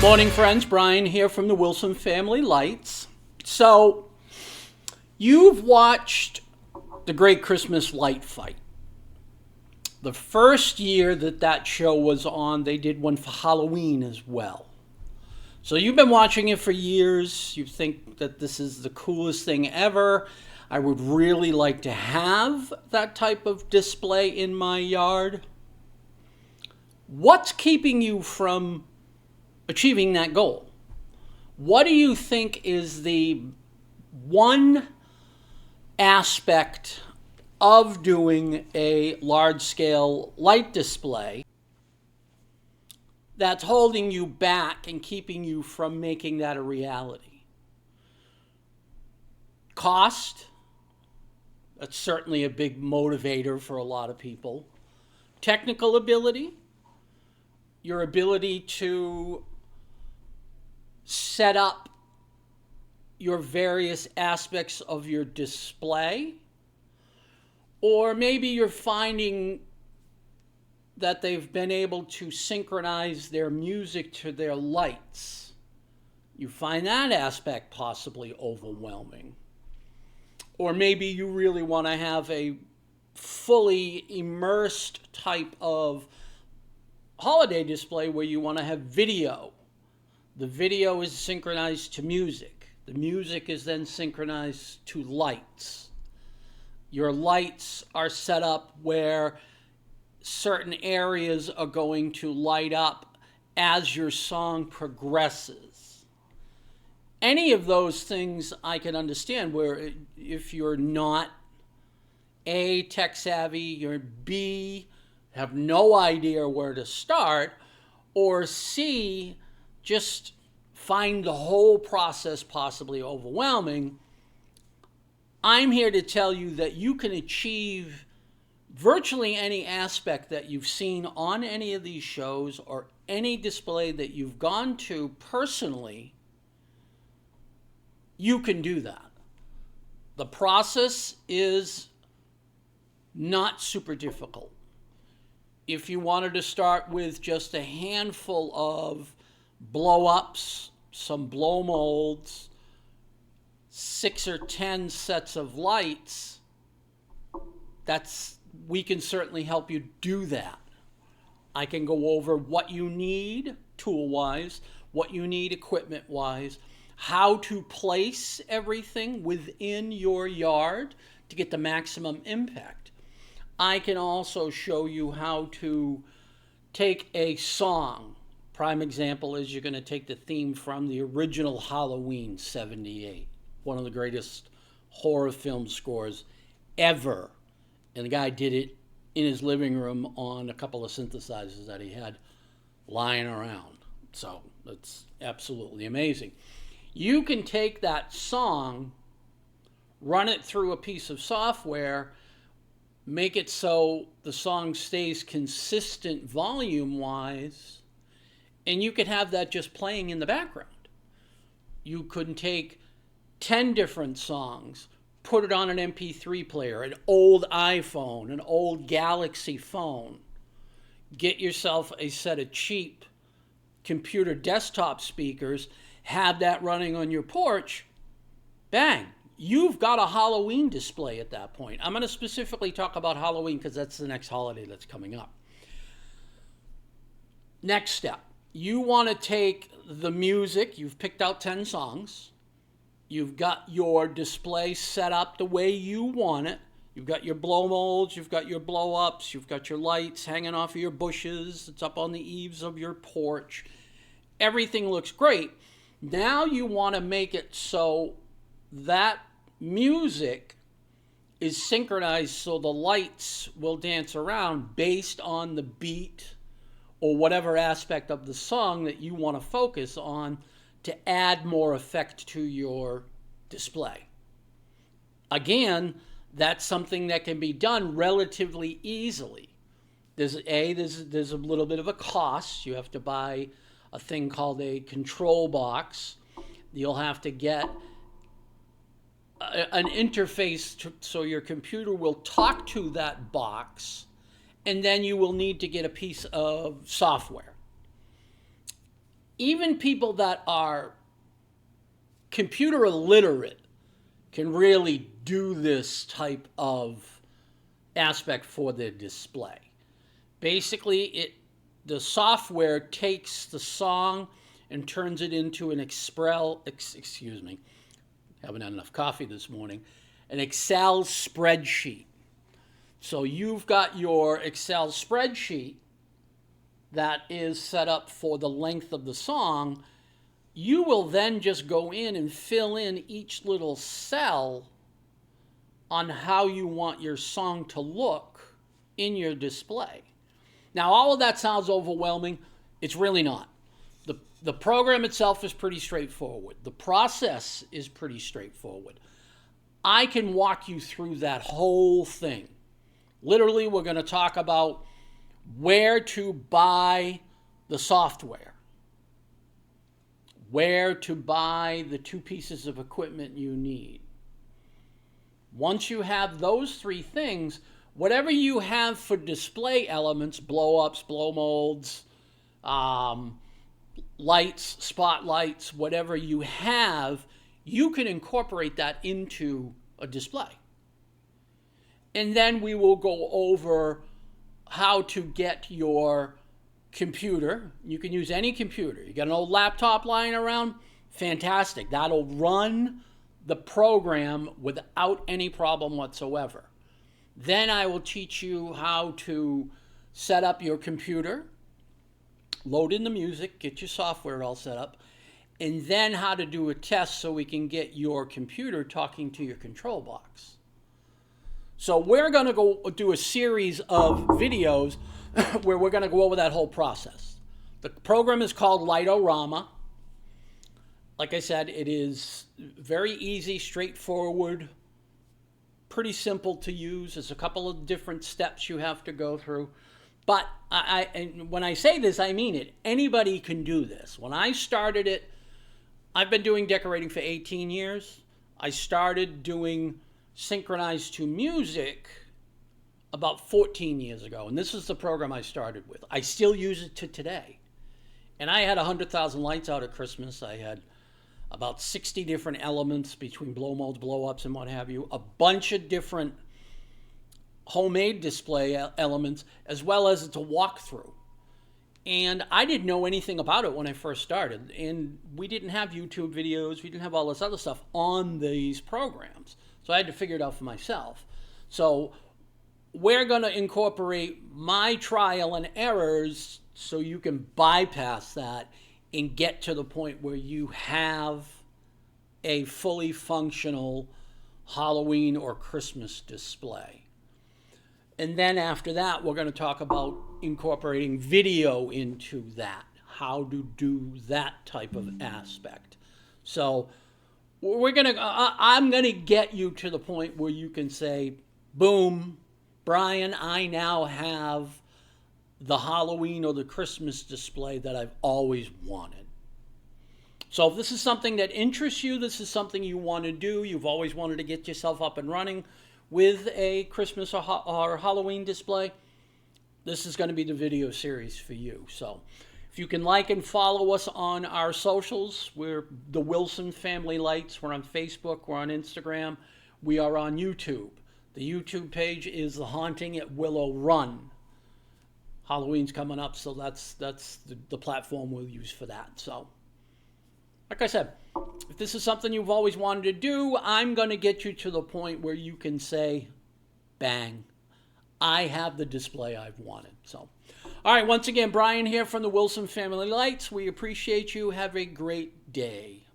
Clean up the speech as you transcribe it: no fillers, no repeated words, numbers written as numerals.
Morning, friends. Brian here from the Wilson Family Lights. So, you've watched The Great Christmas Light Fight. The first year that show was on, they did one for Halloween as well. So you've been watching it for years. You think that this is the coolest thing ever. I would really like to have that type of display in my yard. What's keeping you from achieving that goal? What do you think is the one aspect of doing a large-scale light display that's holding you back and keeping you from making that a reality? Cost. That's certainly a big motivator for a lot of people. Technical ability. Your ability to set up your various aspects of your display. Or maybe you're finding that they've been able to synchronize their music to their lights. You find that aspect possibly overwhelming. Or maybe you really want to have a fully immersed type of holiday display where you want to have video. The video is synchronized to music. The music is then synchronized to lights. Your lights are set up where certain areas are going to light up as your song progresses. Any of those things I can understand, where if you're not A, tech savvy, you're B, have no idea where to start, or C, just find the whole process possibly overwhelming, I'm here to tell you that you can achieve virtually any aspect that you've seen on any of these shows or any display that you've gone to personally. You can do that. The process is not super difficult. If you wanted to start with just a handful of blow-ups, some blow molds, 6 or 10 sets of lights, we can certainly help you do that. I can go over what you need tool-wise, what you need equipment-wise, how to place everything within your yard to get the maximum impact. I can also show you how to take a song. Prime example is you're going to take the theme from the original Halloween '78, one of the greatest horror film scores ever. And the guy did it in his living room on a couple of synthesizers that he had lying around. So it's absolutely amazing. You can take that song, run it through a piece of software, make it so the song stays consistent volume-wise, and you could have that just playing in the background. You could take 10 different songs, put it on an MP3 player, an old iPhone, an old Galaxy phone, get yourself a set of cheap computer desktop speakers, have that running on your porch, bang. You've got a Halloween display at that point. I'm going to specifically talk about Halloween because that's the next holiday that's coming up. Next step, you want to take the music. You've picked out 10 songs. You've got your display set up the way you want it. You've got your blow molds. You've got your blow-ups. You've got your lights hanging off of your bushes. It's up on the eaves of your porch. Everything looks great. Now you want to make it so that music is synchronized so the lights will dance around based on the beat or whatever aspect of the song that you want to focus on to add more effect to your display. Again, that's something that can be done relatively easily. There's a little bit of a cost. You have to buy a thing called a control box. You'll have to get an interface so your computer will talk to that box, and then you will need to get a piece of software. even people that are computer illiterate can really do this type of aspect for their display. Basically, the software takes the song and turns it into an excuse me, haven't had enough coffee this morning, an Excel spreadsheet. So you've got your Excel spreadsheet that is set up for the length of the song. You will then just go in and fill in each little cell on how you want your song to look in your display. Now, all of that sounds overwhelming. It's really not. The program itself is pretty straightforward. The process is pretty straightforward. I can walk you through that whole thing. Literally, we're going to talk about where to buy the software, where to buy the 2 pieces of equipment you need. Once you have those 3 things, whatever you have for display elements, blow-ups, blow molds, lights, spotlights, whatever you have, you can incorporate that into a display. And then we will go over how to get your computer. You can use any computer. You got an old laptop lying around? Fantastic. That'll run the program without any problem whatsoever. Then I will teach you how to set up your computer, load in the music, get your software all set up, and then how to do a test so we can get your computer talking to your control box. So we're going to go do a series of videos where we're going to go over that whole process. The program is called Light-O-Rama. Like I said, it is very easy, straightforward, pretty simple to use. There's a couple of different steps you have to go through. But and when I say this, I mean it. Anybody can do this. When I started it, I've been doing decorating for 18 years. I started doing synchronized to music about 14 years ago. And this is the program I started with. I still use it to today. And I had 100,000 lights out at Christmas. I had about 60 different elements between blow molds, blow-ups, and what have you. A bunch of different homemade display elements, as well as it's a walkthrough. And I didn't know anything about it when I first started. And we didn't have YouTube videos. We didn't have all this other stuff on these programs. So I had to figure it out for myself. So we're going to incorporate my trial and errors so you can bypass that and get to the point where you have a fully functional Halloween or Christmas display. And then after that, we're going to talk about incorporating video into that, how to do that type of aspect. So I'm going to get you to the point where you can say, boom, Brian, I now have the Halloween or the Christmas display that I've always wanted. So if this is something that interests you, this is something you want to do, you've always wanted to get yourself up and running with a Christmas or Halloween display, this is going to be the video series for you. So if you can like and follow us on our socials, we're the Wilson Family Lights. We're on Facebook, we're on Instagram, we are on YouTube. The YouTube page is The Haunting at Willow Run. Halloween's coming up, so that's the platform we'll use for that. So, like I said, if this is something you've always wanted to do, I'm going to get you to the point where you can say, bang, I have the display I've wanted. So, all right, once again, Brian here from the Wilson Family Lights. We appreciate you. Have a great day.